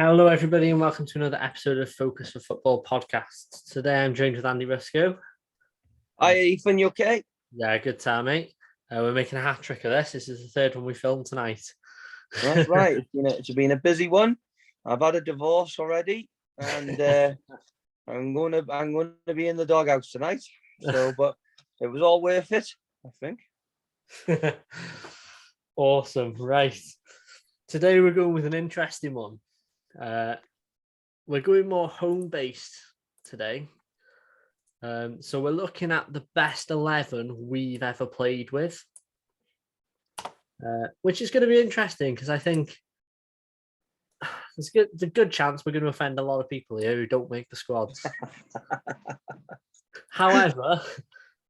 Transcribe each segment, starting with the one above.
Hello, everybody, and welcome to another episode of Focus for Football podcast. Today, I'm joined with Andy Risco. Hi, Ethan. You okay? Yeah, good time, mate. We're making a hat trick of this. This is the third one we filmed tonight. That's right. It's been a busy one. I've had a divorce already, and I'm going to be in the doghouse tonight. So, but it was all worth it, I think. Awesome, right? Today we're going with an interesting one. We're going more home-based today. So we're looking at the best 11 we've ever played with, which is going to be interesting because I think there's a good chance we're going to offend a lot of people here who don't make the squads. However,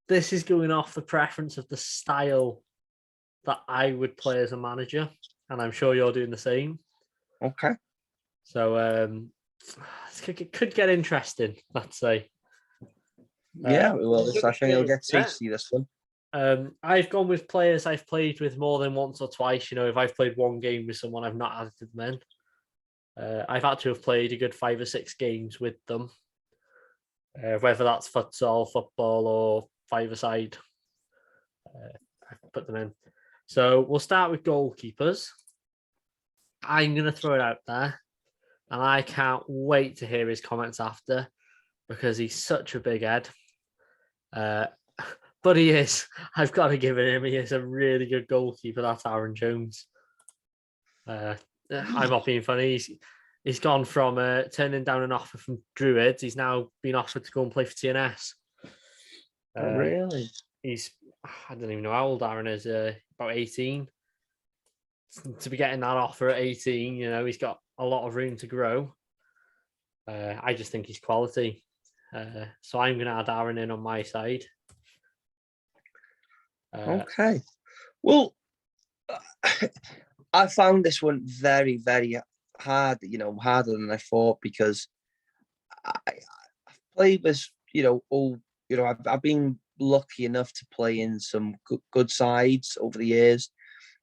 this is going off the preference of the style that I would play as a manager, and I'm sure you're doing the same. Okay. So it could get interesting, let's say. Yeah, well, I think it'll get tasty, this one. I've gone with players I've played with more than once or twice. You know, if I've played one game with someone, I've not added them in. I've had to have played a good 5 or 6 games with them, whether that's futsal, football, or five-a-side. I've put them in. So we'll start with goalkeepers. I'm going to throw it out there, and I can't wait to hear his comments after because he's such a big head. But he is. I've got to give it him. He is a really good goalkeeper. That's Aaron Jones. I'm not being funny. He's gone from turning down an offer from Druids. He's now been offered to go and play for TNS. Really? I don't even know how old Aaron is. About 18. To be getting that offer at 18, you know, he's got a lot of room to grow. I just think he's quality. So I'm going to add Aaron in on my side. Okay. Well, I found this one very, very hard, harder than I thought, because I've played with, I've been lucky enough to play in some good sides over the years.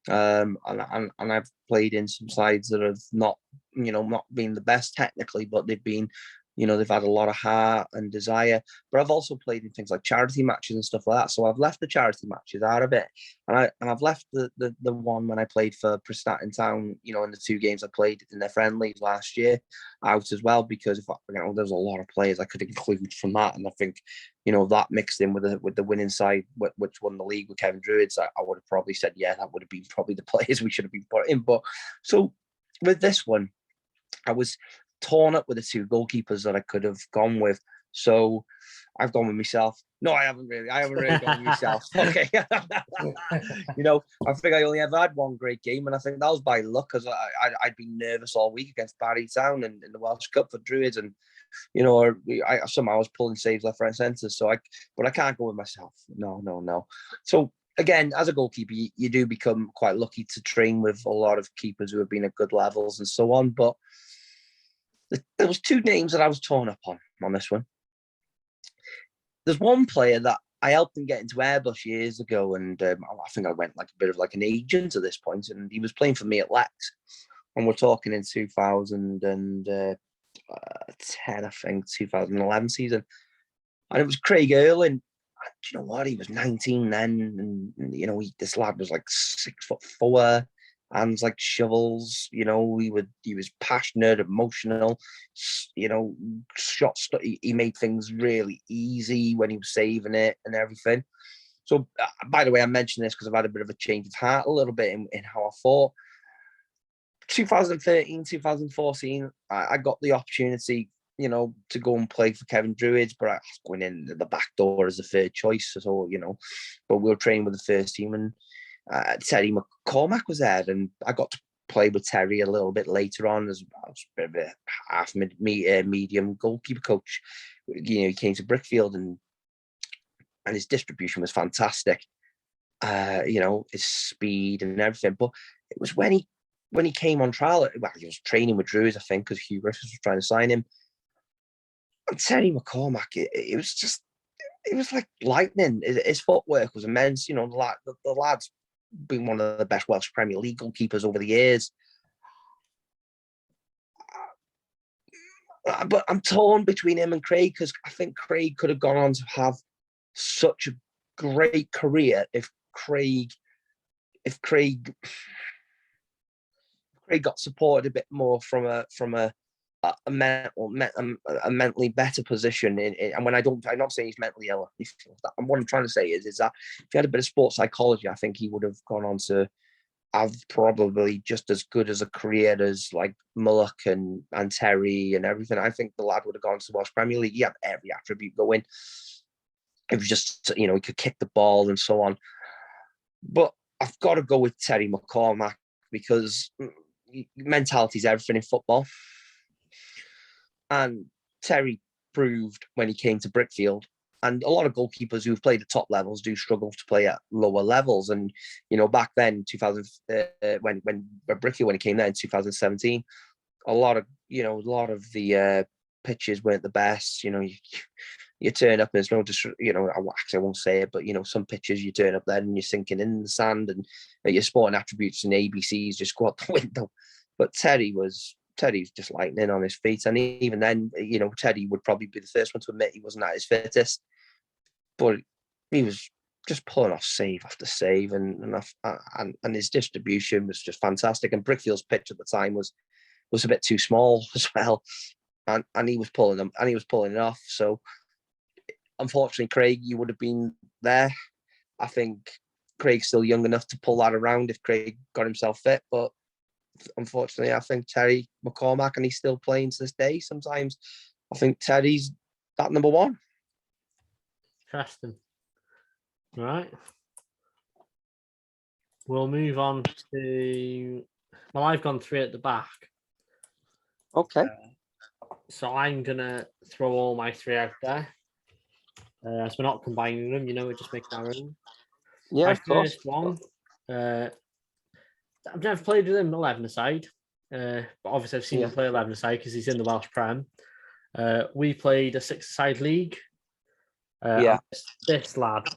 And I've played in some sides that have not been the best technically, but they've been, they've had a lot of heart and desire. But I've also played in things like charity matches and stuff like that. So I've left the charity matches out of it, and I've left the one when I played for Prestatyn Town, in the 2 games I played in their friendlies last year, out as well, because there's a lot of players I could include from that, and I think that mixed in with the winning side, which won the league with Kevin Druids, I would have probably said, yeah, that would have been probably the players we should have been put in. But so with this one, I was torn up with the 2 goalkeepers that I could have gone with. So I've gone with myself. No, I haven't really gone with myself. Okay. I think I only ever had one great game, and I think that was by luck, because I'd been nervous all week against Barry Town in the Welsh Cup for Druids, and I somehow was pulling saves left, right, and centre. But I can't go with myself. No. So again, as a goalkeeper, you do become quite lucky to train with a lot of keepers who have been at good levels and so on. But there was 2 names that I was torn up on this one. There's one player that I helped him get into Airbus years ago, and I think I went like a bit of like an agent at this point, and he was playing for me at Lex, and we're talking in 2010, I think 2011 season, and it was Craig Erling. Do you know what? He was 19 then, and this lad was like 6'4", hands like shovels. He was passionate, emotional. Shots. He made things really easy when he was saving it and everything. So, by the way, I mentioned this because I've had a bit of a change of heart a little bit in how I thought. 2013, 2014, I got the opportunity, to go and play for Kevin Druids, but I was going in the back door as a third choice. So, but we were training with the first team, and Terry McCormack was there, and I got to play with Terry a little bit later on as I was a bit of a half medium goalkeeper coach. He came to Brickfield, and his distribution was fantastic. His speed and everything. But it was when he came on trial. Well, he was training with Druids, I think, because Hugh Griffiths was trying to sign him. And Terry McCormack, it was like lightning. His footwork was immense. The lad's been one of the best Welsh Premier League goalkeepers over the years. but I'm torn between him and Craig because I think Craig could have gone on to have such a great career if Craig got supported a bit more from a mentally better position. And when I'm not saying he's mentally ill. What I'm trying to say is that if he had a bit of sports psychology, I think he would have gone on to have probably just as good as a career as like Mullock and Terry and everything. I think the lad would have gone to the Welsh Premier League. He had every attribute going. It was just, he could kick the ball and so on. But I've got to go with Terry McCormack because mentality is everything in football. And Terry proved when he came to Brickfield, and a lot of goalkeepers who've played at top levels do struggle to play at lower levels. And back then, 2000, when Brickfield, when he came there in 2017, a lot of the pitches weren't the best. You turn up, there's no actually I won't say it, but some pitches you turn up there and you're sinking in the sand, and your sporting attributes and ABCs just go out the window. But Terry's just lightning on his feet, and even then, Teddy would probably be the first one to admit he wasn't at his fittest, but he was just pulling off save after save, and his distribution was just fantastic. And Brickfield's pitch at the time was a bit too small as well, and he was pulling them, and he was pulling it off. So unfortunately, Craig, you would have been there. I think Craig's still young enough to pull that around if Craig got himself fit, but unfortunately, I think Terry McCormack, and he's still playing to this day. Sometimes I think Terry's that number one. Interesting. Right. We'll move on to. Well, I've gone 3 at the back. Okay. So I'm gonna throw all my 3 out there. As we're not combining them, we're just making our own. Yeah, my of course. First one. I've never played with him 11-a-side, but obviously I've seen him play 11-a-side because he's in the Welsh Prem. We played a 6-a-side league. This lad,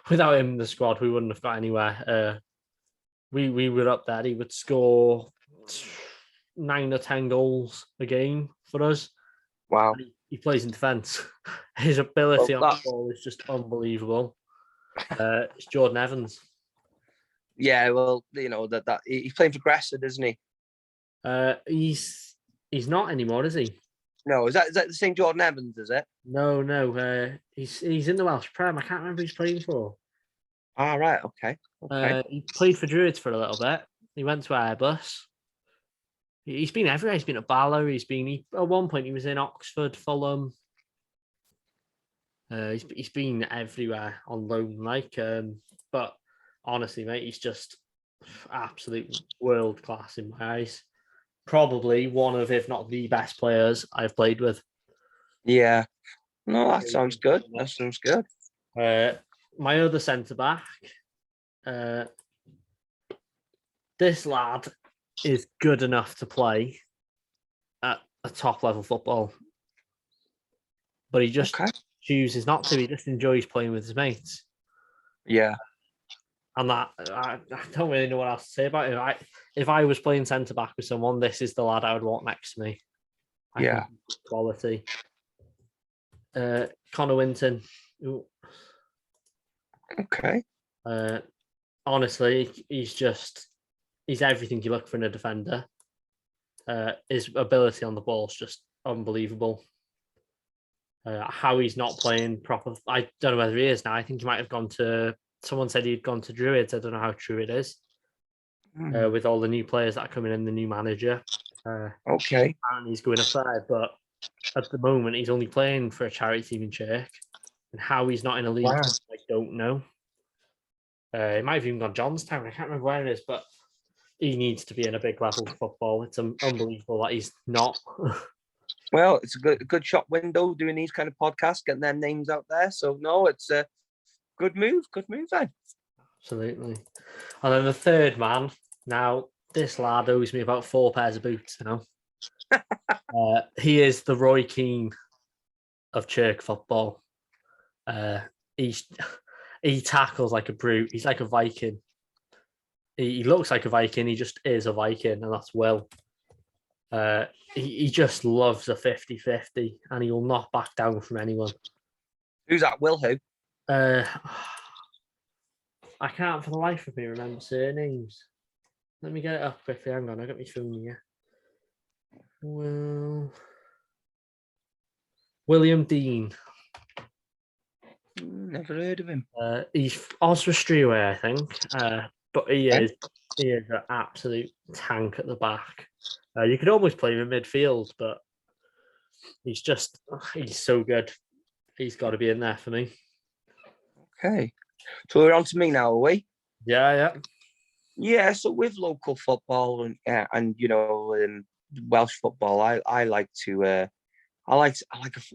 without him in the squad, we wouldn't have got anywhere. We were up there. He would score 9 or 10 goals a game for us. Wow. He plays in defence. His ability on the ball is just unbelievable. It's Jordan Evans. Yeah, well, that he's playing for Gressed, isn't he? He's not anymore, is he? No, is that the same Jordan Evans? Is it? No. He's in the Welsh Prem. I can't remember who he's playing for. Ah, right. Okay. He played for Druids for a little bit. He went to Airbus. He's been everywhere. He's been at Barlow. At one point he was in Oxford, Fulham. He's been everywhere on loan, but honestly, mate, he's just absolute world class in my eyes. Probably one of, if not the best players I've played with. Yeah. No, that sounds good. That sounds good. My other centre back, this lad is good enough to play at a top level football, but he just chooses not to. He just enjoys playing with his mates. Yeah. And that I don't really know what else to say about him. If I was playing centre back with someone, this is the lad I would want next to me. Quality. Connor Winton. Ooh. Okay. Honestly, he's everything you look for in a defender. His ability on the ball is just unbelievable. How he's not playing proper, I don't know whether he is now. I think he might have gone to. Someone said he'd gone to Druids. I don't know how true it is. With all the new players that are coming in, the new manager. Okay. And he's going up there, but at the moment he's only playing for a charity team in Chirk. And how he's not in a league, I don't know. He might have even gone Johnstown. I can't remember where it is, but he needs to be in a big level of football. It's unbelievable that he's not. Well, it's a good shop window doing these kind of podcasts, getting their names out there. So no, it's a good move. Good move then. Absolutely. And then the third man. Now, this lad owes me about 4 pairs of boots now. He is the Roy Keane of Chirk football. He tackles like a brute. He's like a Viking. He looks like a Viking. He just is a Viking, and that's Will. He just loves a 50-50 and he will not back down from anyone. Who's that? Will who? I can't for the life of me remember surnames. Let me get it up quickly. Hang on, I got my phone here. Well, William Dean. Never heard of him. He's Oswestry way, I think. But he is an absolute tank at the back. You could almost play him in midfield, but he's so good. He's got to be in there for me. Okay. So we're on to me now, are we? Yeah. Yeah, so with local football and Welsh football, I like to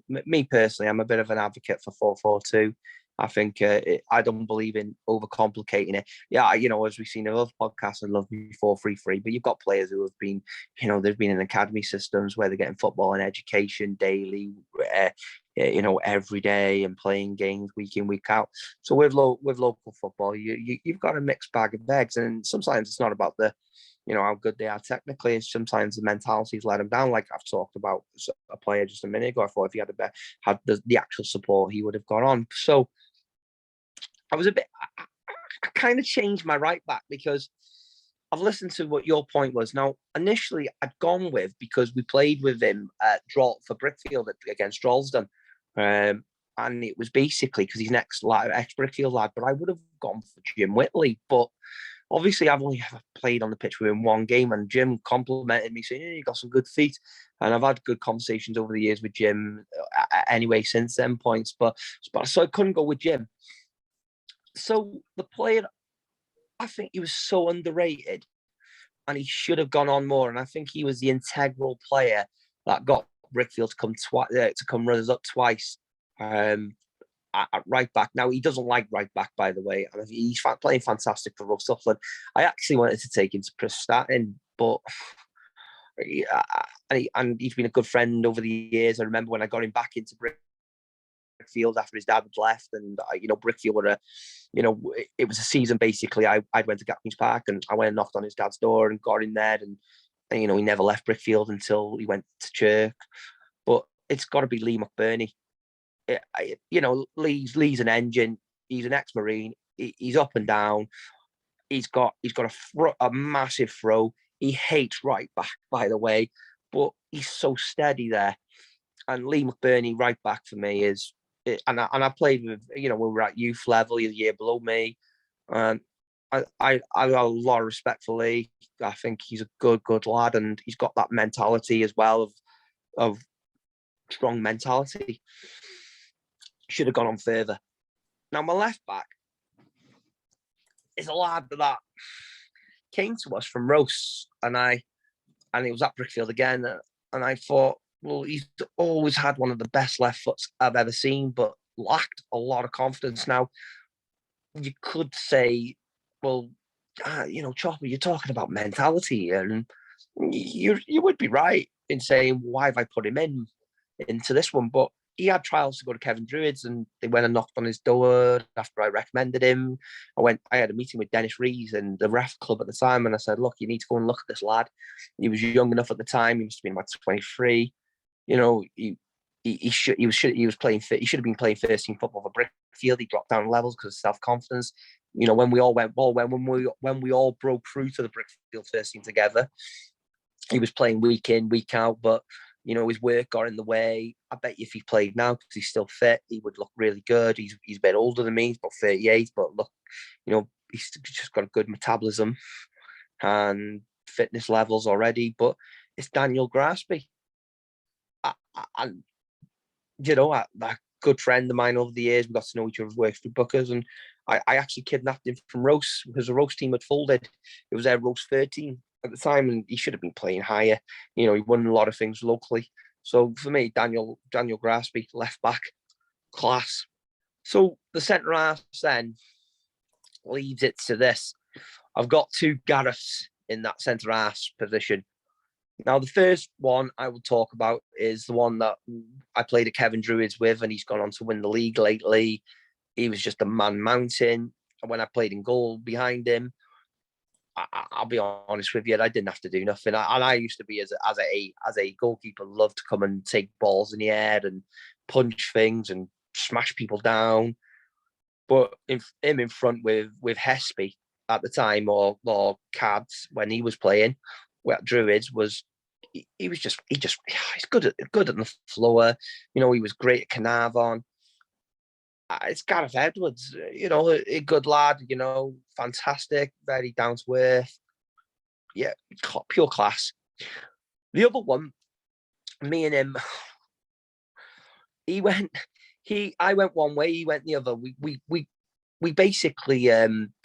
me personally, I'm a bit of an advocate for 4-4-2. I think I don't believe in overcomplicating it. Yeah, as we've seen in other podcasts, I love 4-3-3, but you've got players who have been, they've been in academy systems where they're getting football and education daily, every day and playing games week in, week out. So with local football, you've got a mixed bag of eggs, and sometimes it's not about the how good they are technically. Sometimes the mentality's let them down. Like I've talked about a player just a minute ago. I thought if he had the actual support, he would have gone on. So I was I kind of changed my right back because I've listened to what your point was. Now, initially, I'd gone with, because we played with him at for Brickfield against Droylsden. And it was basically because he's an ex-Brickfield lad, but I would have gone for Jim Whitley. But obviously, I've only ever played on the pitch with him one game, and Jim complimented me saying, you got some good feet. And I've had good conversations over the years with Jim anyway since then points. But so I couldn't go with Jim. So the player, I think he was so underrated and he should have gone on more. And I think he was the integral player that got Brickfield to come runners up twice at right back. Now, he doesn't like right back, by the way. And he's playing fantastic for Ross Sutherland. I actually wanted to take him to Prestatyn, but and he's been a good friend over the years. I remember when I got him back into Brickfield after his dad had left, and Brickfield were it was a season basically. I went to Gatwings Park and I went and knocked on his dad's door and got in there, and he never left Brickfield until he went to Chirk. But it's got to be Lee McBurney. Lee's an engine. He's an ex-Marine. He's up and down. He's got a massive throw. He hates right back, by the way, but he's so steady there. And Lee McBurney, right back for me, is. And I played with, when we were at youth level, he's a year below me. And I got a lot of respect for Lee. I think he's a good lad, and he's got that mentality as well of strong mentality. Should have gone on further. Now, my left back is a lad that came to us from Ross, and he was at Brickfield again, and I thought, well, he's always had one of the best left foots I've ever seen, but lacked a lot of confidence. Now, you could say, well, Chopper, you're talking about mentality, and you would be right in saying, why have I put him into this one? But he had trials to go to Kevin Druids, and they went and knocked on his door after I recommended him. I had a meeting with Dennis Rees and the ref club at the time, and I said, look, you need to go and look at this lad. He was young enough at the time. He must have been about 23. He was playing fit. He should have been playing first team football for Brickfield. He dropped down levels because of self-confidence. When we all broke through to the Brickfield first team together, he was playing week in, week out, but his work got in the way. I bet you if he played now, because he's still fit, he would look really good. He's a bit older than me. He's about 38, but look, he's just got a good metabolism and fitness levels already. But it's Daniel Graspy. That good friend of mine over the years, we got to know each other, worked through Bookers, and I actually kidnapped him from Ross because the Ross team had folded. It was their Ross 13 at the time, and he should have been playing higher. He won a lot of things locally. So for me, Daniel Graspy, left back, class. So the centre half then leads it to this. I've got two Gareths in that centre half position. Now, the first one I will talk about is the one that I played at Kevin Druids with, and he's gone on to win the league lately. He was just a man mountain. And when I played in goal behind him, I'll be honest with you, I didn't have to do nothing. I used to be as a goalkeeper, love to come and take balls in the air and punch things and smash people down. But him in front with Hespy at the time, or Cads when he was playing, at Druids, he's good at the floor. You know, he was great at Carnarvon. It's Gareth Edwards, you know, a good lad, you know, fantastic, very down to earth. Yeah, pure class. The other one, me and him, I went one way, he went the other. We basically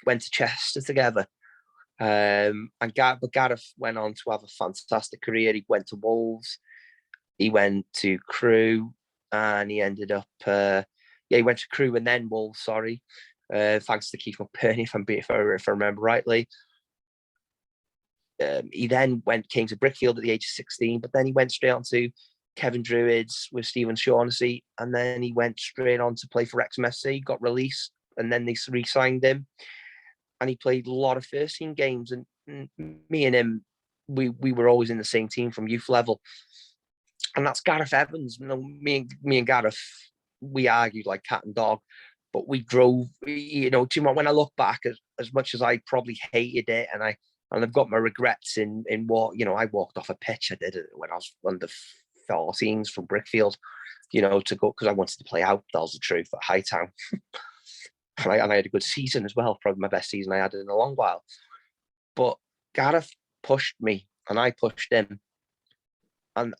went to Chester together. But Gareth went on to have a fantastic career. He went to Wolves, he went to Crewe, and he ended up he went to Crewe and then Wolves, sorry. Thanks to Keith McBurney, if I remember rightly. He then came to Brickfield at the age of 16, but then he went straight on to Kevin Druids with Stephen Shaughnessy, and then he went straight on to play for Wrexham FC, got released, and then they re-signed him, and he played a lot of first team games. And me and him, we were always in the same team from youth level, and that's Gareth Evans. You know, me and Gareth, we argued like cat and dog, but we drove. You know, when I look back, as much as I probably hated it, and I've got my regrets in what, you know, I walked off a pitch. I did it when I was under 14s from Brickfield, you know, to go because I wanted to play out. That was the truth at Hightown. and I had a good season as well, probably my best season I had in a long while. But Gareth pushed me and I pushed him. And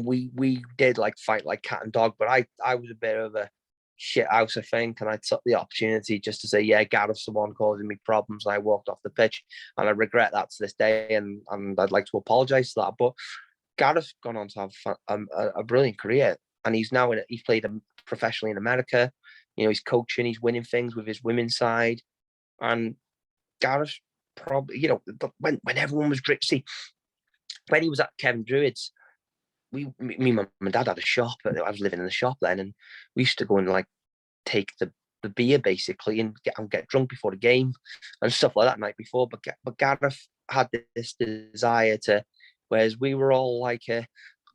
we did like fight like cat and dog, but I was a bit of a shit house, I think, and I took the opportunity just to say, yeah, Gareth's the one causing me problems, and I walked off the pitch, and I regret that to this day, and I'd like to apologise for that. But Gareth's gone on to have a brilliant career, and he's now he's played professionally in America. You know, he's coaching, he's winning things with his women's side, and Gareth probably, you know, when everyone was see, when he was at Kevin Druids, me, mum and dad had a shop. I was living in the shop then, and we used to go and like take the beer basically and get drunk before the game and stuff like that night before. But Gareth had this desire to, whereas we were all like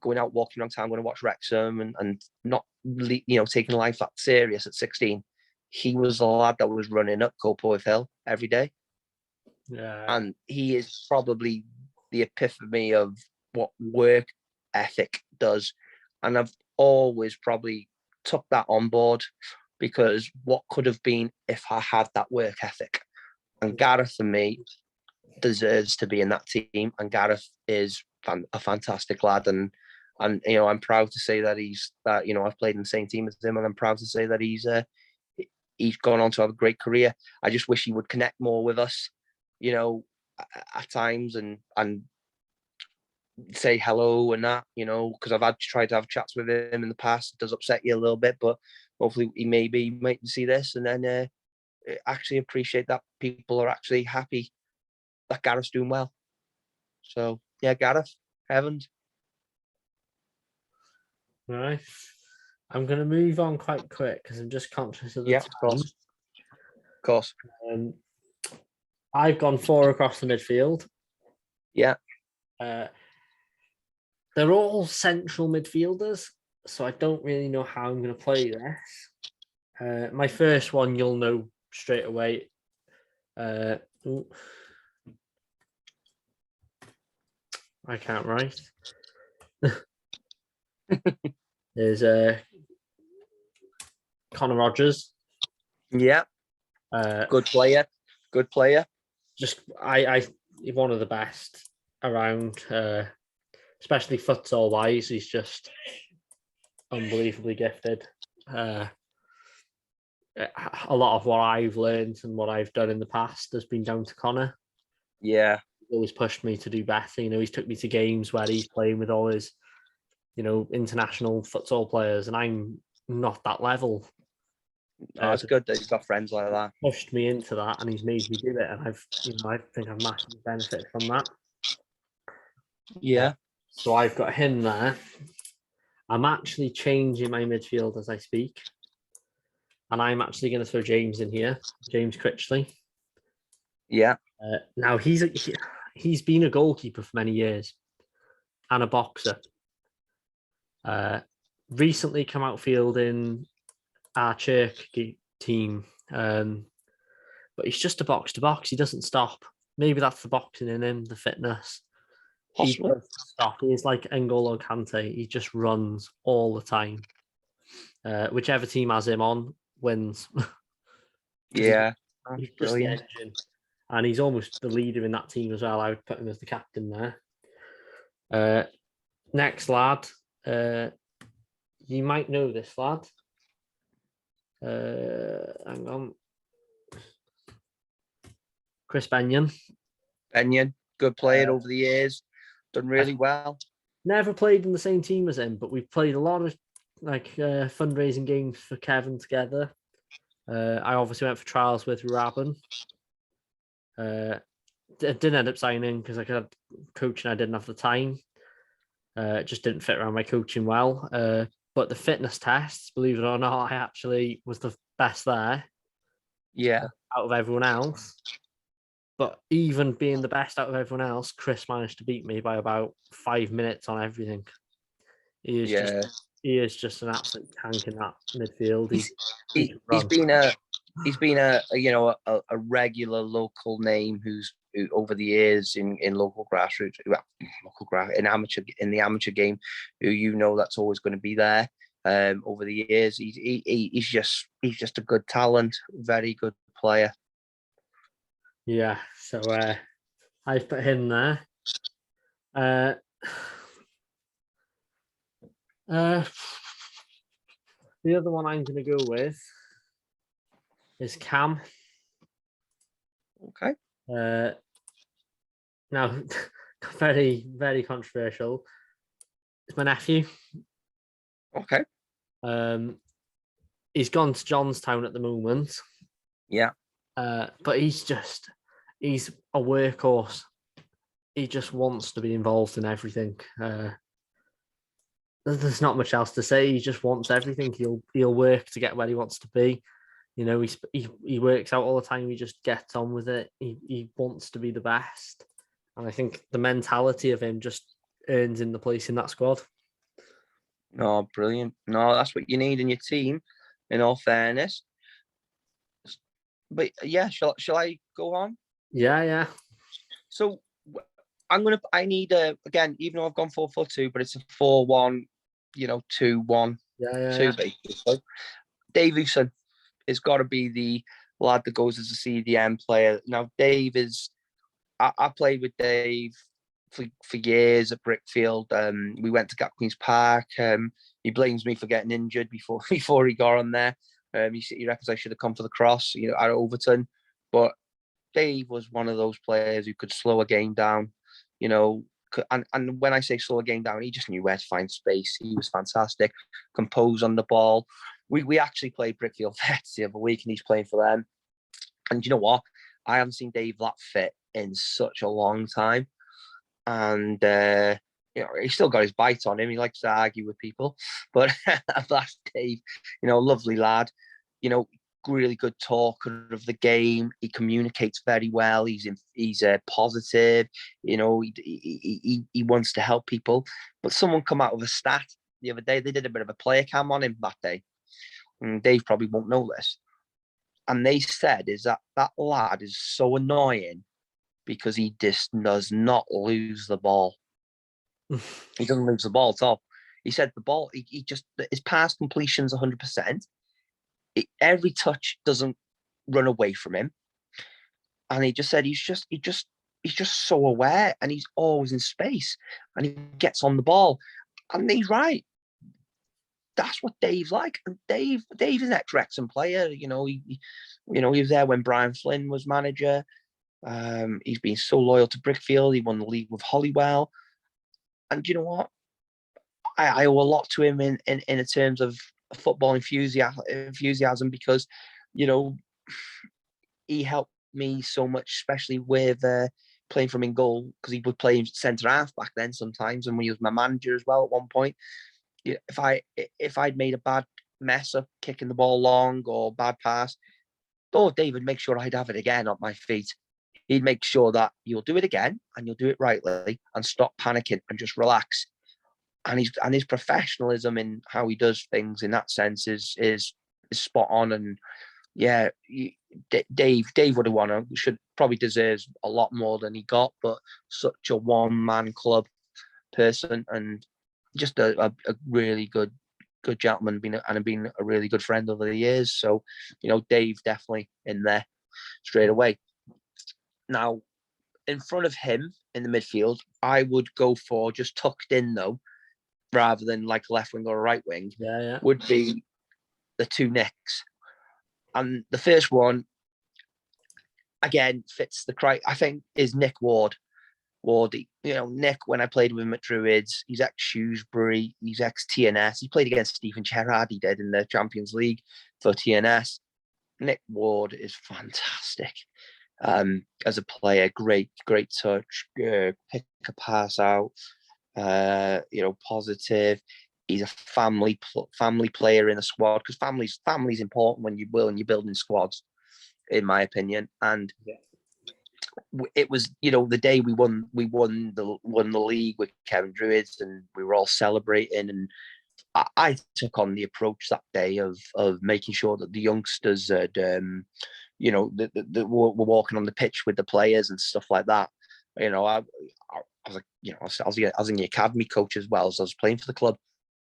going out walking around town, going to watch Wrexham and not, you know, taking life that serious at 16. He was the lad that was running up Copeworth Hill every day. Yeah, and he is probably the epitome of what work ethic does, and I've always probably took that on board, because what could have been if I had that work ethic? And Gareth and me deserves to be in that team, and Gareth is a fantastic lad, and you know, I'm proud to say that you know, I've played in the same team as him, and I'm proud to say that he's gone on to have a great career. I just wish he would connect more with us, you know, at times, and say hello and that, you know, because I've tried to have chats with him in the past. It does upset you a little bit, but hopefully he might see this and then actually appreciate that people are actually happy that Gareth's doing well. So yeah, Gareth, Evans. right. I'm going to move on quite quick because I'm just conscious of the Yeah, time. of course. I've gone 4 across the midfield. Yeah. They're all central midfielders, so I don't really know how I'm going to play this. My first one, you'll know straight away. I can't write. There's Connor Rogers. Yeah. Good player. Good player. Just I one of the best around, especially futsal wise. He's just unbelievably gifted. A lot of what I've learned and what I've done in the past has been down to Connor. Yeah. He's always pushed me to do better. You know, he's took me to games where he's playing with all his, you know, international futsal players, and I'm not that level. Oh, it's good that he's got friends like that. Pushed me into that, and he's made me do it, and I think I've massively benefited from that. Yeah. So I've got him there. I'm actually changing my midfield as I speak, and I'm actually going to throw James in here, James Critchley. Yeah. Now he's been a goalkeeper for many years and a boxer. Recently come out field in our church team, but he's just a box to box. He doesn't stop. Maybe that's the boxing in him, the fitness. He Possibly. doesn't stop. He's like N'Golo Kante. He just runs all the time. Whichever team has him on wins. Yeah. He's just the Brilliant. engine. And he's almost the leader in that team as well. I would put him as the captain there. Next lad. You might know this lad. Hang on. Chris Benyon. Benyon, good player over the years, done really well. Never played in the same team as him, but we've played a lot of fundraising games for Kevin together. I obviously went for trials with Rabin. Didn't end up signing because I had coaching. I didn't have the time. It just didn't fit around my coaching well. But the fitness tests, believe it or not, I actually was the best there. Yeah. Out of everyone else. But even being the best out of everyone else, Chris managed to beat me by about 5 minutes on everything. He is just an absolute tank in that midfield. He's been a regular local name who over the years in local grassroots, in the amateur game, who that's always going to be there. Over the years, he's just a good talent, very good player. Yeah, so I've put him there. The other one I'm going to go with is Cam. Okay. Now, very, very controversial. It's my nephew. Okay. He's gone to Johnstown at the moment. Yeah. But he's a workhorse. He just wants to be involved in everything. There's not much else to say. He just wants everything. He'll work to get where he wants to be. He works out all the time. He just gets on with it. He wants to be the best, and I think the mentality of him just earns him the place in that squad. No, brilliant. No, that's what you need in your team. In all fairness, but yeah, shall I go on? Yeah. So I need again, even though I've gone 4-4-2, but it's a 4-1, 2-1, Yeah. basically. Dave Houston has got to be the lad that goes as a CDM player. Now, Dave is. I played with Dave for years at Brickfield. We went to Gap Queen's Park. He blames me for getting injured before he got on there. He reckons I should have come for the cross, at Overton. But Dave was one of those players who could slow a game down, and when I say slow a game down, he just knew where to find space. He was fantastic, compose on the ball. We actually played Brickfield Vets the other week, and he's playing for them. And you know what? I haven't seen Dave that fit in such a long time. And he's still got his bite on him. He likes to argue with people, but that's Dave. Lovely lad. Really good talker of the game. He communicates very well. He's positive. He wants to help people. But someone come out with a stat the other day. They did a bit of a player cam on him that day. And Dave probably won't know this. And they said is that lad is so annoying because he just does not lose the ball. He doesn't lose the ball at all. He said the ball, he just, his pass completion's 100%. Every touch doesn't run away from him. And he just said he's just so aware, and he's always in space, and he gets on the ball. And he's right. That's what Dave's like. And Dave is an ex-Wrexham player. He was there when Brian Flynn was manager. He's been so loyal to Brickfield. He won the league with Holywell. And you know what? I owe a lot to him in terms of football enthusiasm because, he helped me so much, especially with playing from in goal, because he would play centre half back then sometimes, and when he was my manager as well at one point. If I'd made a bad mess up kicking the ball long or bad pass, David, make sure I'd have it again on my feet. he'd make sure that you'll do it again and you'll do it rightly and stop panicking and just relax. And his professionalism in how he does things in that sense is spot on. And yeah, Dave would have won. Should probably deserves a lot more than he got, but such a one-man club person and just a really good gentleman, been a really good friend over the years. So, Dave definitely in there straight away. Now, in front of him in the midfield, I would go for just tucked in though, rather than like a left wing or a right wing. Yeah. Would be the two Nicks. And the first one, again, fits the criteria, I think, is Nick Ward. Wardy. Nick, when I played with him at Druids, he's ex-Shrewsbury, he's ex-TNS. He played against Stephen Gerrard, he did, in the Champions League for TNS. Nick Ward is fantastic. As a player, great touch, pick a pass out, positive. He's a family player in a squad, because family's important when you're building squads, in my opinion. And it was, the day we won the league with Kevin Druids, and we were all celebrating. And I took on the approach that day of making sure that the youngsters had, were walking on the pitch with the players and stuff like that. I was like, I was in the academy coach as well, so I was playing for the club.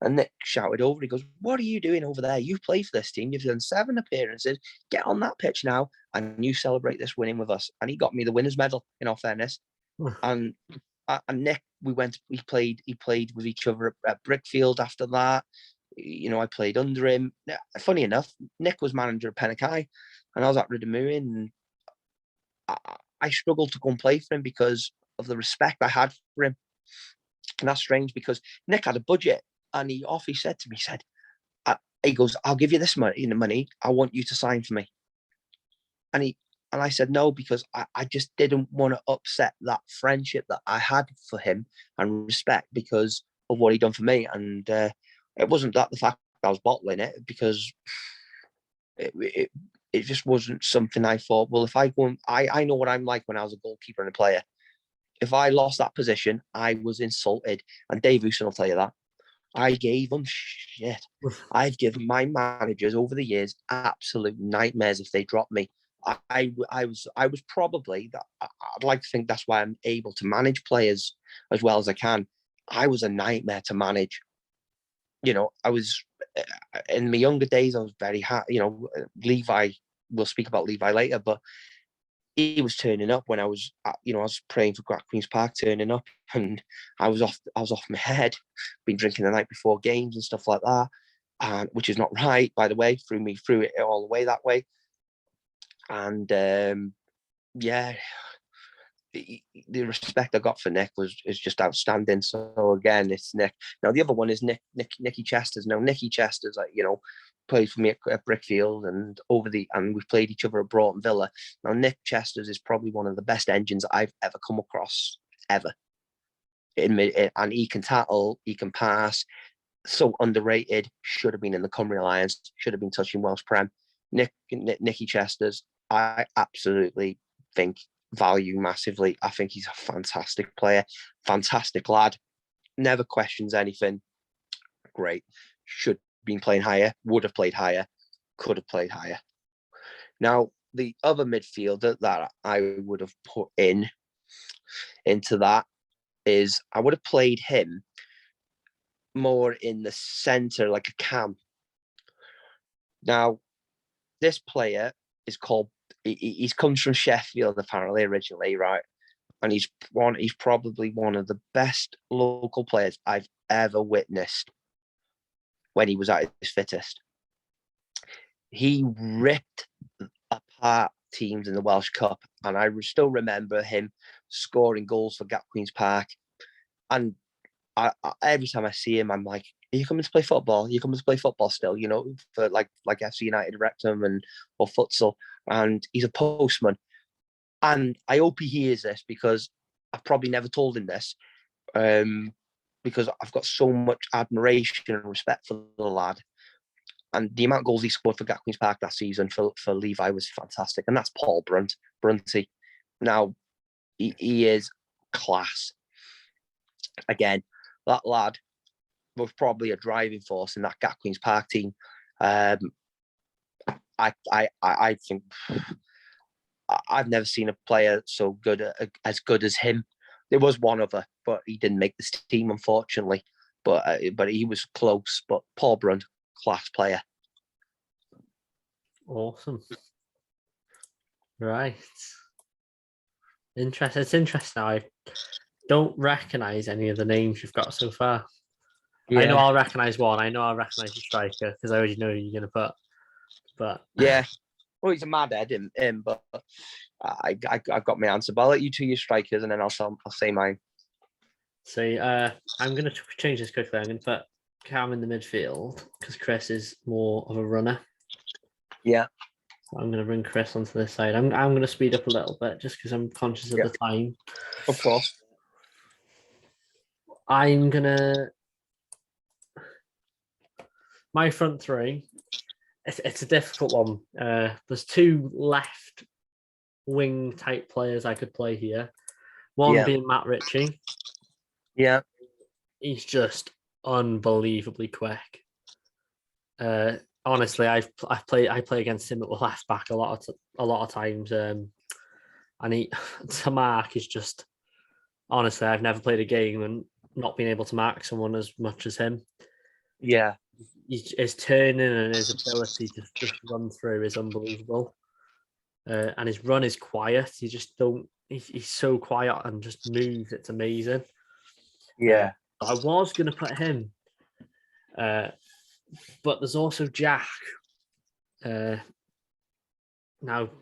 And Nick shouted over, he goes, "What are you doing over there? You've played for this team. You've done 7 appearances. Get on that pitch now and you celebrate this winning with us." And he got me the winner's medal, in all fairness. And Nick, we played with each other at Brickfield after that. I played under him. Funny enough, Nick was manager of Pennakai and I was at Riddermoon, and I struggled to go and play for him because of the respect I had for him. And that's strange, because Nick had a budget. And he said to me, he goes, "I'll give you this money. I want you to sign for me." And I said no, because I just didn't want to upset that friendship that I had for him and respect because of what he'd done for me. And it wasn't that the fact that I was bottling it, because it just wasn't something I thought, well, if I go, I know what I'm like when I was a goalkeeper and a player. If I lost that position, I was insulted. And Dave Houston will tell you that. I gave them shit. I've given my managers over the years absolute nightmares if they dropped me. I was probably that. I'd like to think that's why I'm able to manage players as well as I can. I was a nightmare to manage. I was in my younger days. I was very hard. Levi. We'll speak about Levi later, but he was turning up when I was, I was praying for Queen's Park, turning up, and I was off my head. Been drinking the night before games and stuff like that, and which is not right, by the way. Threw it all the way that way, and yeah, the respect I got for Nick is just outstanding. So again, it's Nick. Now the other one is Nicky Chesters. Now Nicky Chesters, played for me at Brickfield and we've played each other at Broughton Villa. Now Nick Chesters is probably one of the best engines I've ever come across ever. And he can tackle, he can pass. So underrated. Should have been in the Cymru Alliance. Should have been touching Welsh Prem. Nicky Chesters, I absolutely think value massively. I think he's a fantastic player, fantastic lad. Never questions anything. Great. Should have been playing higher. Would have played higher. Could have played higher. Now, the other midfielder that I would have put into that is I would have played him more in the centre, like a cam. Now, this player is called, he comes from Sheffield, apparently, originally, right? And he's probably one of the best local players I've ever witnessed when he was at his fittest. He ripped apart teams in the Welsh Cup, and I still remember him scoring goals for Gap Queen's Park. And I every time I see him, I'm like, "Are you coming to play football? Are you coming to play football still? For like FC United, Wrexham, or futsal." And he's a postman. And I hope he hears this, because I've probably never told him this, because I've got so much admiration and respect for the lad. And the amount of goals he scored for Gatqueen's Park that season for Levi was fantastic. And that's Paul Brunty. Now, he is class. Again, that lad was probably a driving force in that Gat Queen's Park team. I think I've never seen a player so good, as good as him. There was one other, but he didn't make this team, unfortunately. But he was close. But Paul Brun, class player. Awesome. Right. Interesting. It's interesting. I don't recognise any of the names you've got so far. Yeah. I know I'll recognise one. I know I'll recognise the striker because I already know who you're going to put. But yeah, well, he's a mad head, him. But I got my answer. But I'll let you two your strikers, and then I'll say mine. See, I'm going to change this quickly. I'm going to put Cam in the midfield because Chris is more of a runner. Yeah. So I'm going to bring Chris onto this side. I'm going to speed up a little bit just because I'm conscious of the time. Of course. I'm going to... My front three, it's a difficult one. There's two left wing type players I could play here. One being Matt Richie. Yeah. He's just unbelievably quick. Honestly, I play against him at the left back a lot of times, and he to mark is just, honestly, I've never played a game and not been able to mark someone as much as him. Yeah, his turning and his ability to just run through is unbelievable, and his run is quiet. You just don't. He's so quiet and just moves. It's amazing. Yeah, I was going to put him. But there's also Jack. Now,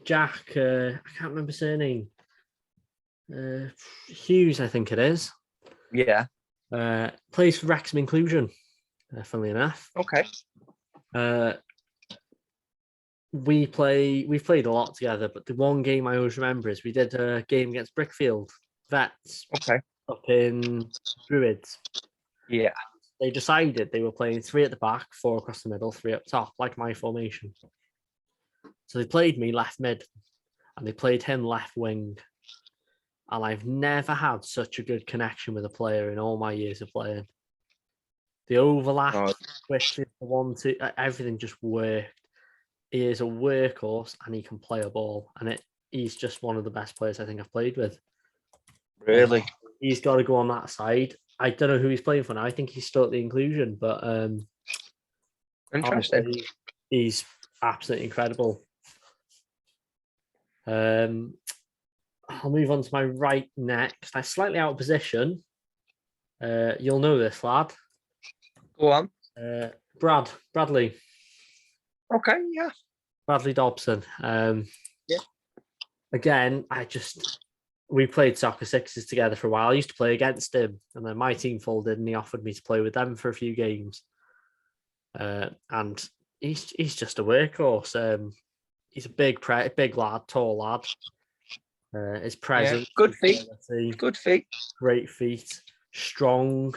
Jack, I can't remember his surname. Hughes, I think it is. Yeah. Plays for Wrexham Inclusion, funnily enough. Okay. We've played a lot together, but the one game I always remember is we did a game against Brickfield Vets. Okay. Up in Druids. Yeah. They decided they were playing 3 at the back, 4 across the middle, 3 up top, like my formation. So they played me left mid, and they played him left wing. And I've never had such a good connection with a player in all my years of playing. The overlap, switches, the 1-2, everything just worked. He is a workhorse, and he can play a ball. And he's just one of the best players I think I've played with. Really? He's got to go on that side. I don't know who he's playing for now. I think he's still at the Inclusion, but interesting. He's absolutely incredible. I'll move on to my right next. I'm slightly out of position. You'll know this lad. Go on. Bradley. Okay, yeah. Bradley Dobson. Yeah. Again, we played soccer sixes together for a while. I used to play against him, and then my team folded, and he offered me to play with them for a few games. And he's just a workhorse. He's a big lad, tall lad. His presence, good feet, great feet, strong.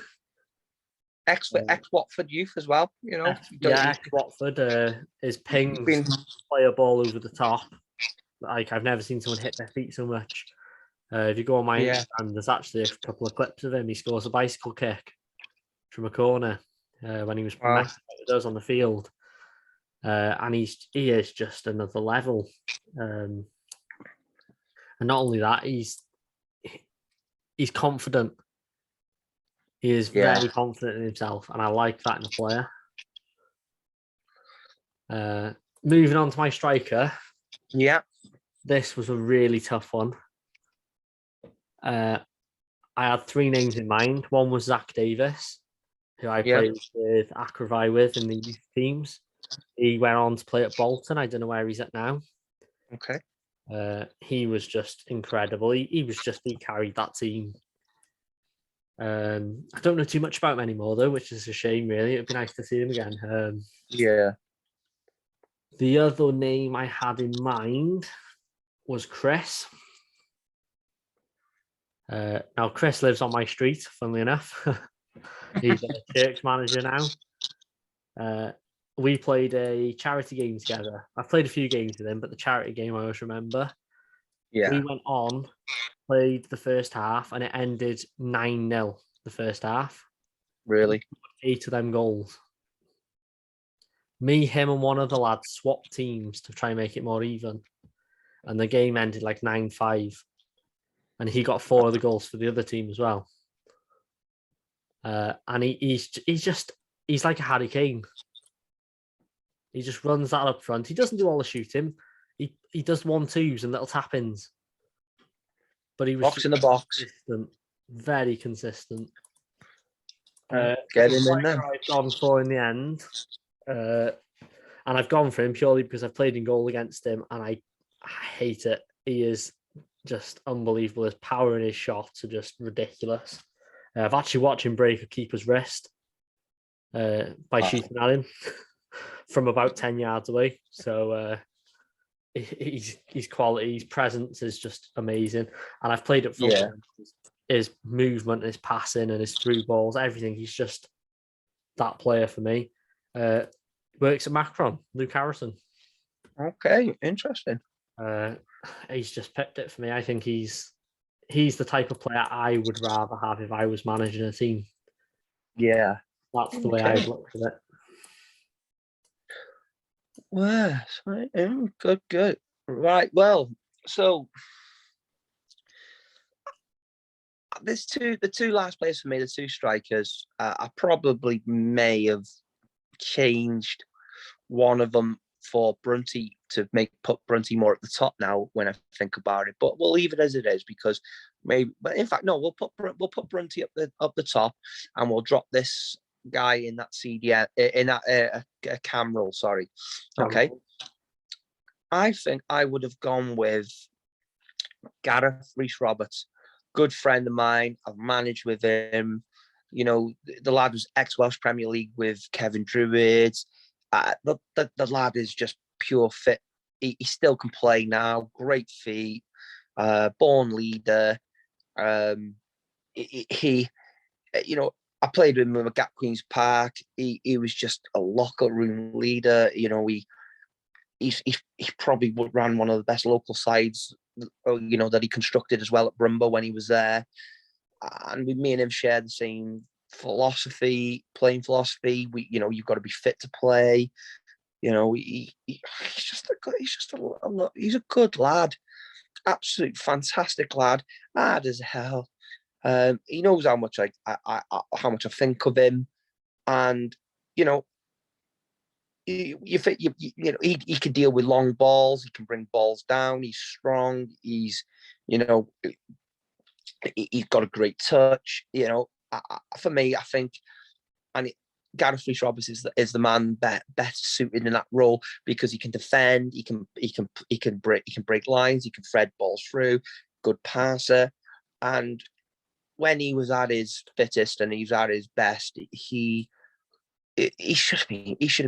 Ex Watford youth as well, you know. Ex Watford. His pings play a ball over the top. Like, I've never seen someone hit their feet so much. If you go on my Instagram, there's actually a couple of clips of him. He scores a bicycle kick from a corner when he was with us on the field. And he is just another level. And not only that, he's confident. He is very confident in himself, and I like that in a player. Moving on to my striker. Yeah. This was a really tough one. I had 3 names in mind. One was Zach Davis, who I played with Akravi with in the youth teams. He went on to play at Bolton. I don't know where he's at now. Okay. He was just incredible. He carried that team. I don't know too much about him anymore, though, which is a shame, really. It'd be nice to see him again. The other name I had in mind was Chris. Now, Chris lives on my street, funnily enough. He's a church manager now. We played a charity game together. I've played a few games with him, but the charity game I always remember. Yeah. We went on, played the first half, and it ended 9-0 the first half. Really? 8 of them goals. Me, him, and one of the lads swapped teams to try and make it more even. And the game ended like 9-5. And he got 4 of the goals for the other team as well. And he's like a Harry Kane. He just runs that up front. He doesn't do all the shooting. He does 1-2s and little tap-ins. But he was Box in the box. consistent, very consistent. Get him in then. I've gone for in the end, and I've gone for him purely because I've played in goal against him, and I hate it. He is just unbelievable. His power and his shots are just ridiculous. I've actually watched him break a keeper's wrist by shooting at him from about 10 yards away. So his quality, his presence is just amazing. And I've played it for his movement, his passing, and his through balls, everything. He's just that player for me. Works at Macron, Luke Harrison. Okay, interesting. He's just picked it for me. I think he's the type of player I would rather have if I was managing a team. Yeah. That's the way I've looked at it. Well, good. Right, well, so the two last players for me, the two strikers, I probably may have changed one of them for Brunty to put Brunty more at the top now when I think about it. But we'll leave it as it is because but in fact, no, we'll put Brunty up the top, and we'll drop this guy in that CDM in that cam roll. Sorry, okay. I think I would have gone with Gareth Roberts, good friend of mine. I've managed with him. You know, the lad was ex-Welsh Premier League with Kevin Druid. The lad is just pure fit. He still can play now. Great feet. Born leader. He you know, I played with him at Queen's Park. He was just a locker room leader. You know, he probably ran one of the best local sides, you know, that he constructed as well at Brumbo when he was there. And me and him shared the same philosophy, playing philosophy. You've got to be fit to play. You know, he's a good lad, absolute fantastic lad, hard as hell. He knows how much I think of him, and you know, he can deal with long balls. He can bring balls down. He's strong. He's got a great touch. You know, for me, I think, Gareth Roberts is the man best suited in that role because he can defend. He can break lines. He can thread balls through. Good passer, and when he was at his fittest and he was at his best, he should have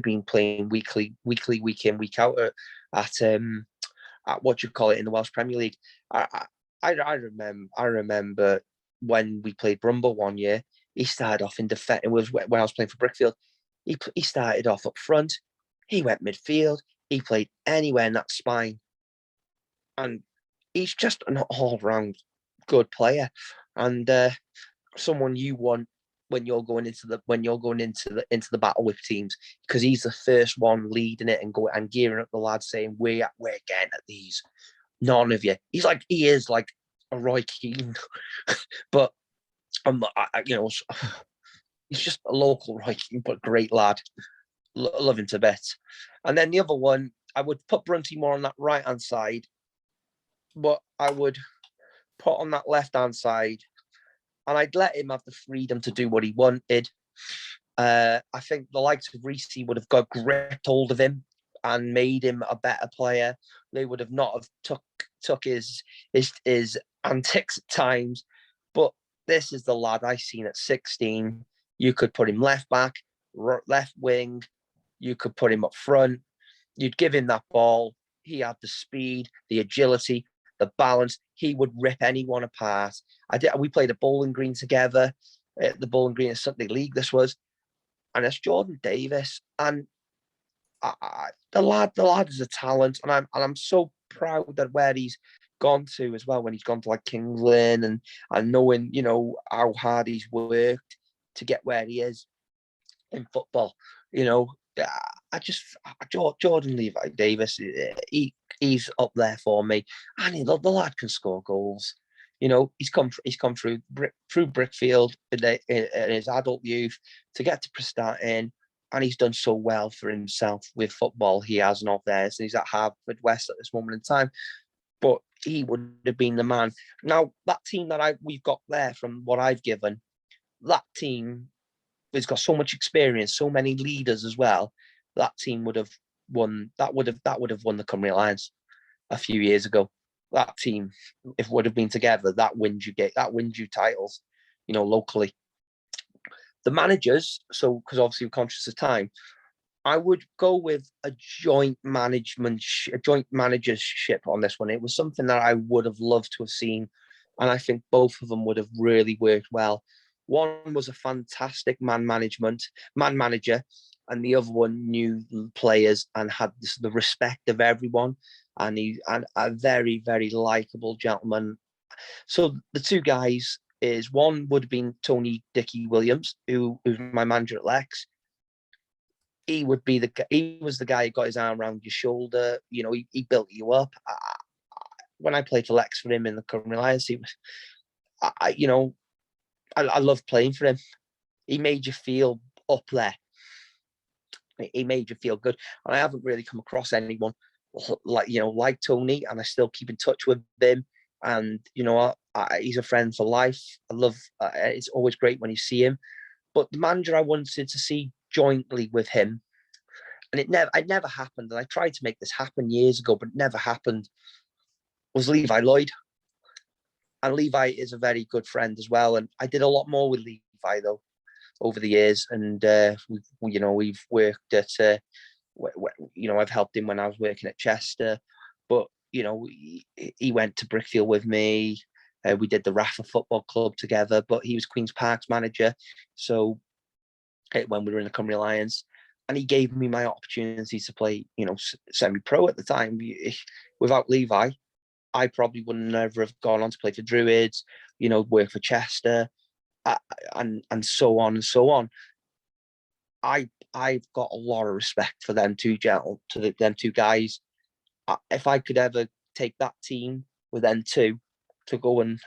been playing week in, week out at what you call it in the Welsh Premier League. I remember when we played Brumble one year. He started off in defence. It was when I was playing for Brickfield. He started off up front. He went midfield. He played anywhere in that spine, and he's just an all-round good player, and someone you want when you're going into the battle with teams, because he's the first one leading it and gearing up the lads, saying we're getting at these. None of you. He is like a Roy Keane, but he's just a local Roy Keane, but great lad. Love him to bits. And then the other one, I would put Brunty more on that right hand side, but I would put on that left hand side, and I'd let him have the freedom to do what he wanted. I think the likes of Richie would have got gripped hold of him and made him a better player. They would have not have took his antics at times. But this is the lad I seen at 16. You could put him left back, left wing. You could put him up front. You'd give him that ball. He had the speed, the agility, the balance. He would rip anyone apart. We played a Bowling Green together, the Bowling Green Sunday League. This was, and it's Jordan Davis, and the lad is a talent, and I'm so proud that where he's gone to as well, when he's gone to like Kings Lynn, and knowing, you know, how hard he's worked to get where he is in football. You know, Jordan Levi Davis, he's up there for me, and the lad can score goals. You know, he's come through Brickfield in his adult youth to get to Prestatyn, and he's done so well for himself with football. He has not there, so he's at Harvard West at this moment in time. But he would have been the man. Now that team that we've got there, from what I've given, that team has got so much experience, so many leaders as well. That team would have won. That would have won the Cymru Lions a few years ago. That team, if it would have been together, that wins you titles, you know, locally. The managers, so because obviously we're conscious of time, I would go with a joint managership on this one. It was something that I would have loved to have seen, and I think both of them would have really worked well. One was a fantastic man manager, and the other one knew players and had the respect of everyone, and a very, very likable gentleman. So the two guys is, one would have been Tony Dickie Williams, who's my manager at Lex. He was the guy who got his arm around your shoulder. You know, he built you up. When I played for Lex for him in the Cymru Lions, I loved playing for him. He made you feel up there. He made you feel good. And I haven't really come across anyone like Tony, and I still keep in touch with him. And, you know, he's a friend for life. I love, it's always great when you see him. But the manager I wanted to see jointly with him, and it never happened, and I tried to make this happen years ago, but it never happened, was Levi Lloyd. And Levi is a very good friend as well. And I did a lot more with Levi, though, over the years. And, we've worked at, I've helped him when I was working at Chester. But, you know, he went to Brickfield with me. We did the Rafa Football Club together, but he was Queen's Park's manager. So when we were in the Cymru Lions, and he gave me my opportunity to play, you know, semi-pro at the time. Without Levi, I probably would never have gone on to play for Druids, you know, work for Chester, and so on and so on. I've got a lot of respect for them two them two guys. If I could ever take that team with them two to go and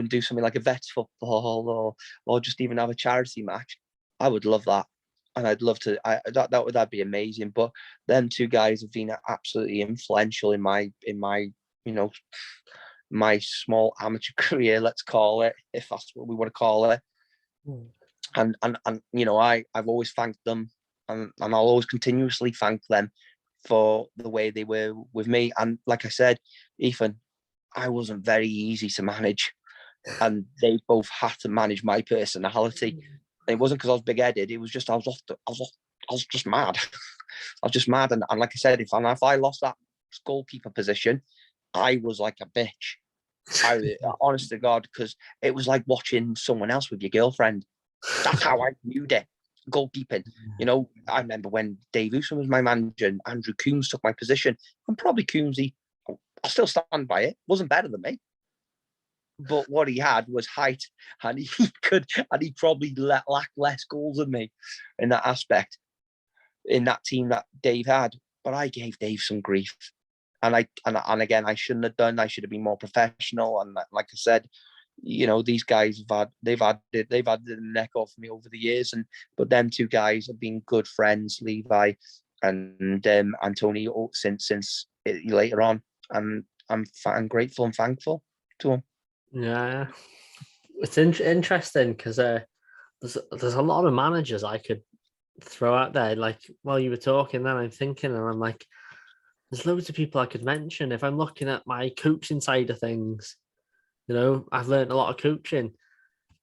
do something like a vets football, or just even have a charity match, I would love that. And I'd love to. That'd be amazing. But them two guys have been absolutely influential in my my small amateur career, let's call it, if that's what we want to call it. And you know, I've always thanked them, and I'll always continuously thank them for the way they were with me. And like I said, Ethan, I wasn't very easy to manage, and they both had to manage my personality. It wasn't because I was big-headed. It was just I was just mad. I was just mad, and like I said, if I lost that goalkeeper position, I was like a bitch. Honest to God, because it was like watching someone else with your girlfriend. That's how I viewed it. Goalkeeping. You know, I remember when Dave Houston was my manager and Andrew Coombs took my position, and probably Coombsy, I'll still stand by it, wasn't better than me. But what he had was height, and he probably lacked less goals than me in that aspect, in that team that Dave had. But I gave Dave some grief. And again, I shouldn't have done. I should have been more professional. And like I said, you know, these guys they've had the neck off me over the years. But them two guys have been good friends, Levi and Tony, since later on. And I'm grateful and thankful to them. Yeah, it's interesting because there's a lot of managers I could throw out there. Like while you were talking, then I'm thinking, and I'm like, there's loads of people I could mention. If I'm looking at my coaching side of things, you know, I've learned a lot of coaching,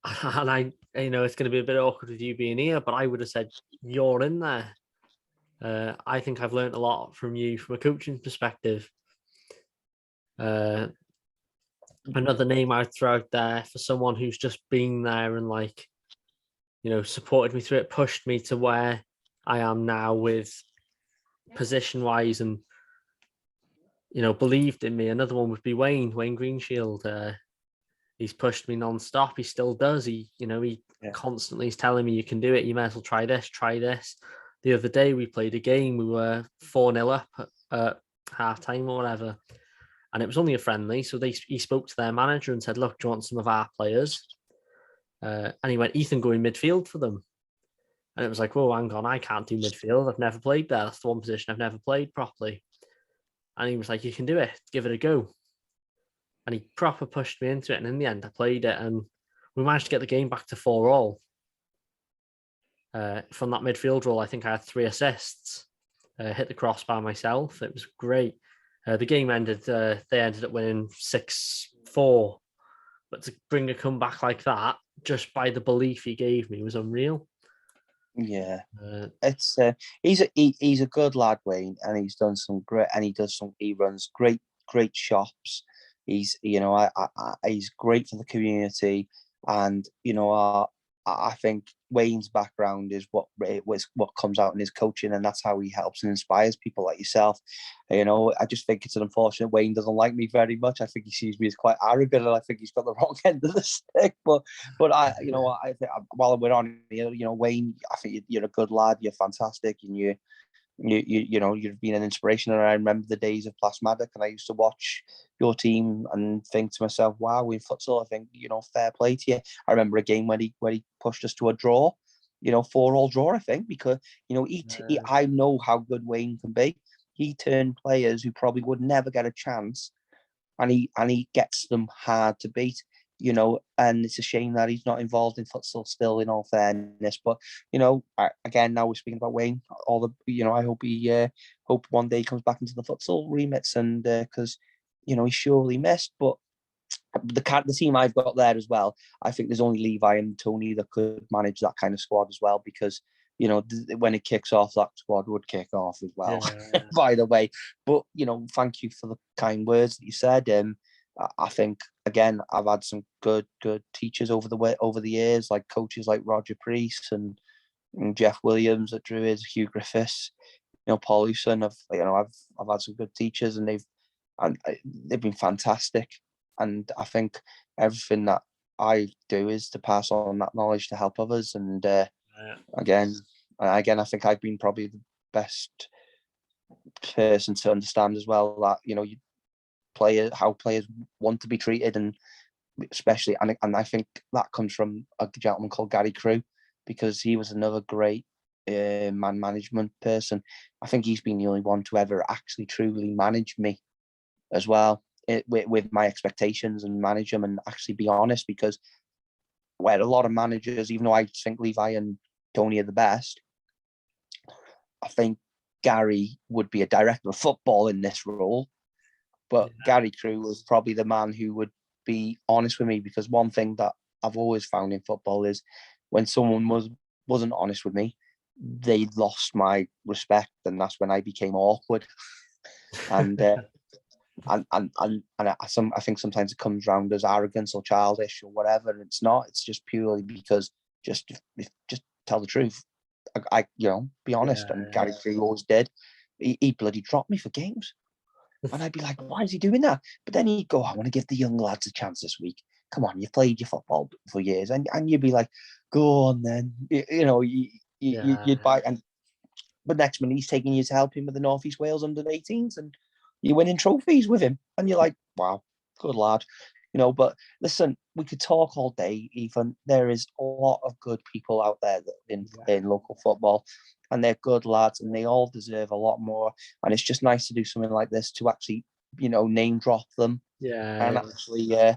and it's going to be a bit awkward with you being here, but I would have said you're in there. I think I've learned a lot from you from a coaching perspective. Another name I'd throw out there for someone who's just been there and, like, you know, supported me through it, pushed me to where I am now with position wise and believed in me. Another one would be Wayne Greenshield. He's pushed me non-stop. He still does. He constantly is telling me, you can do it. You might as well try this, try this. The other day we played a game. We were 4-0 up at half-time or whatever. And it was only a friendly. So he spoke to their manager and said, look, do you want some of our players? And he went, Ethan, go in midfield for them. And it was like, whoa, hang on, I can't do midfield. I've never played there. That's the one position I've never played properly. And he was like, you can do it. Give it a go. And he proper pushed me into it. And in the end, I played it. And we managed to get the game back to 4-4. From that midfield role, I think I had 3 assists. Hit the crossbar myself. It was great. The game ended, they ended up winning 6-4. But to bring a comeback like that, just by the belief he gave me, was unreal. Yeah, it's he's a good lad, Wayne, and he's done some great, and he runs great shops. He's he's great for the community, and I think Wayne's background is what comes out in his coaching, and that's how he helps and inspires people like yourself. I just think it's an unfortunate Wayne doesn't like me very much. I think he sees me as quite arrogant, and I think he's got the wrong end of the stick. But I think while we're on, Wayne, I think you're a good lad. You're fantastic, and you've been an inspiration. And I remember the days of Plasmatic, and I used to watch your team and think to myself, wow, in futsal, I think, fair play to you. I remember a game where he pushed us to a draw, 4-4 draw, I think, because, I know how good Wayne can be. He turned players who probably would never get a chance, and he gets them hard to beat. And it's a shame that he's not involved in futsal still, in all fairness. But, again, now we're speaking about Wayne, I hope one day he comes back into the futsal remits, and because, he's surely missed. But the team I've got there as well, I think there's only Levi and Tony that could manage that kind of squad as well, because, when it kicks off, that squad would kick off as well, by the way. But, thank you for the kind words that you said. I think, again, I've had some good teachers over the years, like coaches like Roger Priest and Jeff Williams at Druids, Hugh Griffiths, Paul Hewson. I've had some good teachers, and they've been fantastic. And I think everything that I do is to pass on that knowledge to help others. And again, I think I've been probably the best person to understand as well that how players want to be treated, and especially, and I think that comes from a gentleman called Gary Crew, because he was another great man management person. I think he's been the only one to ever actually truly manage me as well, with my expectations, and manage them and actually be honest, because where a lot of managers, even though I think Levi and Tony are the best, I think Gary would be a director of football in this role. But Gary Crew was probably the man who would be honest with me, because one thing that I've always found in football is when someone wasn't honest with me, they lost my respect, and that's when I became awkward. And I think sometimes it comes round as arrogance or childish or whatever, and it's not. It's just purely because just tell the truth. I be honest, and Gary Crew always did. He bloody dropped me for games. And I'd be like, why is he doing that? But then he'd go, I want to give the young lads a chance this week. Come on, you've played your football for years. And you'd be like, go on then. You'd buy. But next minute, he's taking you to help him with the North East Wales under-18s, and you're winning trophies with him. And you're like, wow, good lad. But listen, we could talk all day, Ethan. There is a lot of good people out there in local football, and they're good lads, and they all deserve a lot more. And it's just nice to do something like this to actually, name drop them, and actually,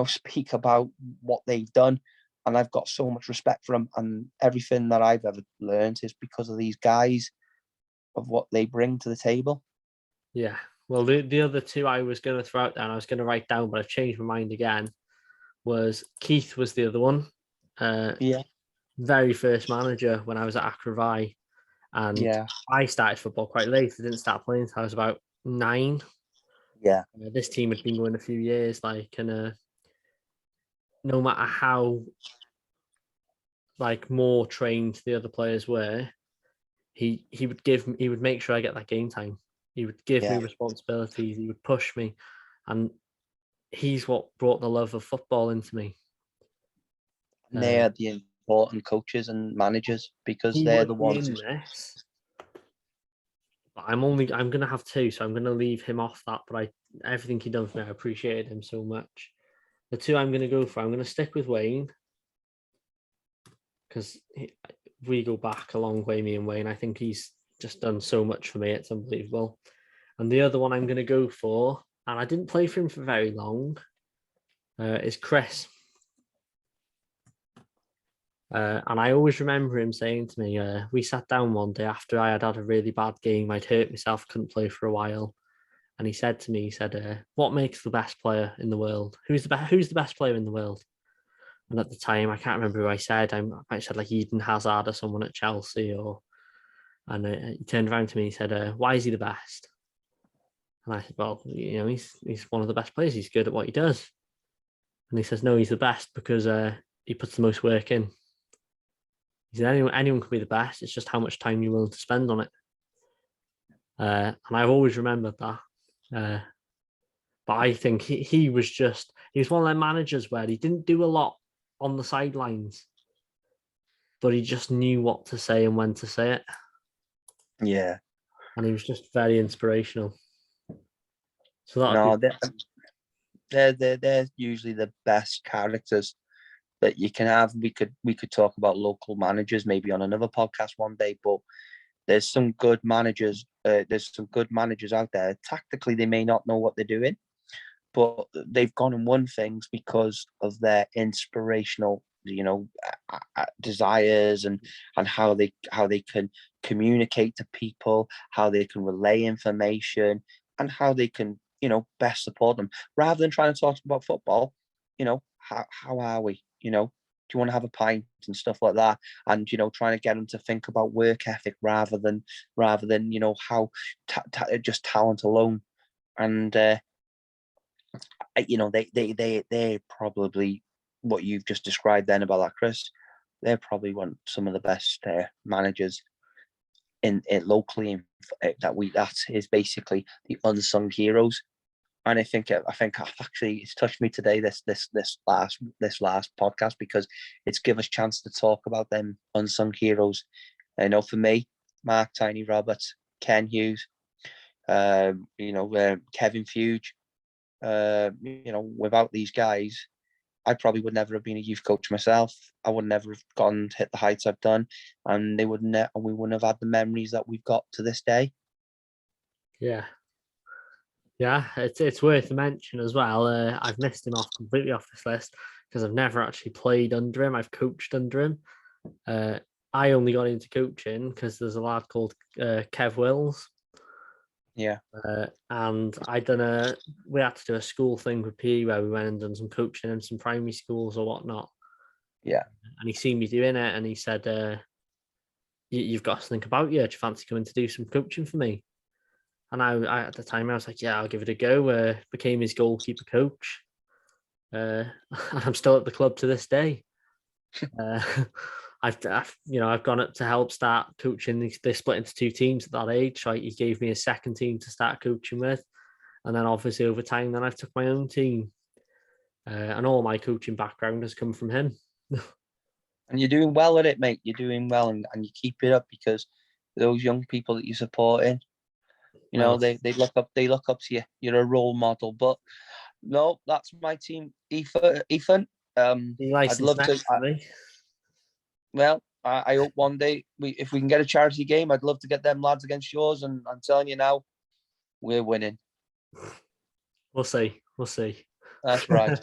speak about what they've done. And I've got so much respect for them, and everything that I've ever learned is because of these guys, of what they bring to the table. Yeah. Well, the other two I was going to throw out down, I was going to write down, but I've changed my mind again, was Keith was the other one. Very first manager when I was at Acrovai. And I started football quite late. I didn't start playing until I was about 9. Yeah. This team had been going a few years, and no matter how more trained the other players were, he would make sure I get that game time. He would give me Yeah. responsibilities. He would push me, and he's what brought the love of football into me. And they are the important coaches and managers because He they're would the be ones in this. But I'm gonna have two, so I'm gonna leave him off that. But everything he done for me, I appreciated him so much. The two I'm gonna go for, I'm gonna stick with Wayne because we go back a long way, me and Wayne. I think he's just done so much for me; it's unbelievable. And the other one I'm gonna go for, and I didn't play for him for very long, is Chris. And I always remember him saying to me, we sat down one day after I had had a really bad game. I'd hurt myself, couldn't play for a while. And he said to me, what makes the best player in the world? Who's the best player in the world? And at the time, I can't remember who I said. I might have said like Eden Hazard or someone at Chelsea. And he turned around to me and said, why is he the best? And I said, well, he's one of the best players. He's good at what he does. And he says, no, he's the best because he puts the most work in. He said, anyone could be the best. It's just how much time you're willing to spend on it. And I've always remembered that. But I think he was one of them managers where he didn't do a lot on the sidelines, but he just knew what to say and when to say it. Yeah. And he was just very inspirational. So they're usually the best characters that you can have. We could talk about local managers maybe on another podcast one day, but there's some good managers. There's some good managers out there. Tactically, they may not know what they're doing, but they've gone and won things because of their inspirational, desires and how they can communicate to people, how they can relay information, and how they can best support them. Rather than trying to talk about football, how are we? Do you want to have a pint and stuff like that? And trying to get them to think about work ethic rather than how just talent alone. And they're probably what you've just described then about that, Chris. They're probably some of the best managers in locally that is basically the unsung heroes. And I think actually it's touched me today this last podcast because it's given us a chance to talk about them unsung heroes. I know for me, Mark Tiny Roberts, Ken Hughes, Kevin Fuge. Without these guys, I probably would never have been a youth coach myself. I would never have gone to hit the heights I've done, and we wouldn't have had the memories that we've got to this day. Yeah, it's worth a mention as well. I've missed him completely off this list because I've never actually played under him. I've coached under him. I only got into coaching because there's a lad called Kev Wills. Yeah. And we had to do a school thing with PE where we went and done some coaching in some primary schools or whatnot. Yeah. And he seen me doing it and he said, you've got to think about you. Do you fancy coming to do some coaching for me? And I at the time, I was like, yeah, I'll give it a go. Became his goalkeeper coach. And I'm still at the club to this day. I've gone up to help start coaching. They split into two teams at that age. So he gave me a second team to start coaching with. And then obviously over time, then I've took my own team. And all my coaching background has come from him. And you're doing well at it, mate. You're doing well and you keep it up because those young people that you're supporting, they look up to you. You're a role model. But no, that's my team, Ethan. I'd love to. Well, I hope one day if we can get a charity game, I'd love to get them lads against yours. And I'm telling you now, we're winning. We'll see. That's right.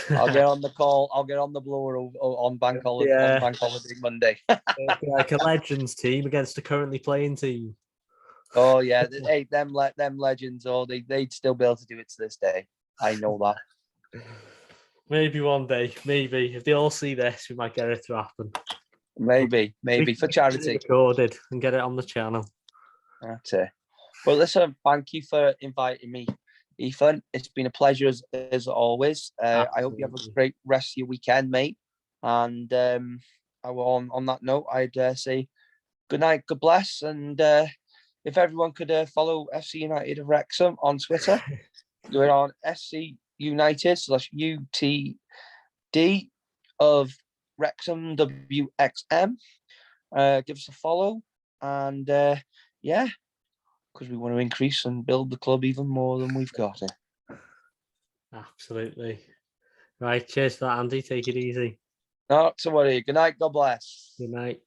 I'll get on the call. I'll get on the blower on bank holiday, on bank holiday Monday. Like a Legends team against a currently playing team. Oh yeah, hey, them legends. Oh, they'd still be able to do it to this day. I know that. Maybe one day. Maybe if they all see this, we might get it to happen. Maybe for charity. Recorded and get it on the channel. That's it. Well, listen, thank you for inviting me, Ethan. It's been a pleasure as always. I hope you have a great rest of your weekend, mate. And on that note, I'd say good night, God bless, and if everyone could follow FC United of Wrexham on Twitter, we're on SC United /UTD of Wrexham WXM. Give us a follow, and yeah, because we want to increase and build the club even more than we've got it. Absolutely. Right, cheers for that, Andy. Take it easy. Not to worry. Good night. God bless. Good night.